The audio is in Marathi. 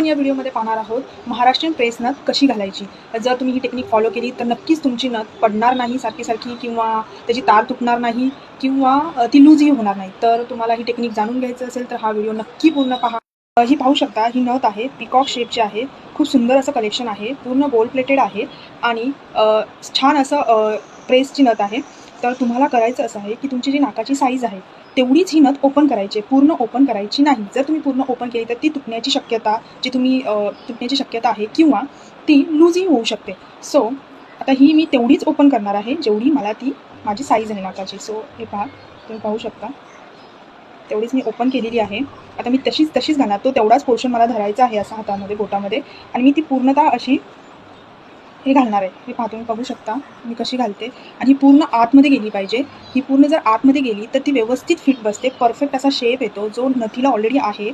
आपण या व्हिडिओमध्ये पाहणार आहोत महाराष्ट्रीयन प्रेस नथ कशी घालायची। जर तुम्ही ही टेक्निक फॉलो केली तर नक्कीच तुमची नथ पडणार नाही सारखी सारखी, किंवा त्याची तार तुटणार नाही, किंवा ती लूजही होणार नाही। तर तुम्हाला ही टेक्निक जाणून घ्यायचं असेल तर हा व्हिडिओ नक्की पूर्ण पहा। ही पाहू शकता, ही नथ आहे पिकॉक शेपची आहे। खूप सुंदर असं कलेक्शन आहे, पूर्ण गोल्ड प्लेटेड आहे आणि छान असं प्रेसची नथ आहे। तर तुम्हाला करायचं असं आहे की तुमची जी नाकाची साईज आहे तेवढीच ही नथ ओपन करायची, पूर्ण ओपन करायची नाही। जर तुम्ही पूर्ण ओपन केली तर ती तुटण्याची शक्यता तुटण्याची शक्यता आहे, किंवा ती लूजही होऊ शकते। सो आता ही मी तेवढीच ओपन करणार आहे जेवढी मला ती माझी साईज आहे नाकाची। सो हे पहा, तुम्ही पाहू शकता तेवढीच मी ओपन केलेली आहे। आता मी तशीच घालणार, तो तेवढाच पोर्शन मला धरायचा आहे असा हातामध्ये, बोटामध्ये, आणि मी ती पूर्णतः अशी हे घालणार आहे। हे पहा, तुम्ही बघू शकता मी कशी घालते, आणि ही पूर्ण आतमध्ये गेली पाहिजे। ही पूर्ण जर आतमध्ये गेली तर ती व्यवस्थित फिट बसते, परफेक्ट असा शेप येतो जो नथीला ऑलरेडी आहे।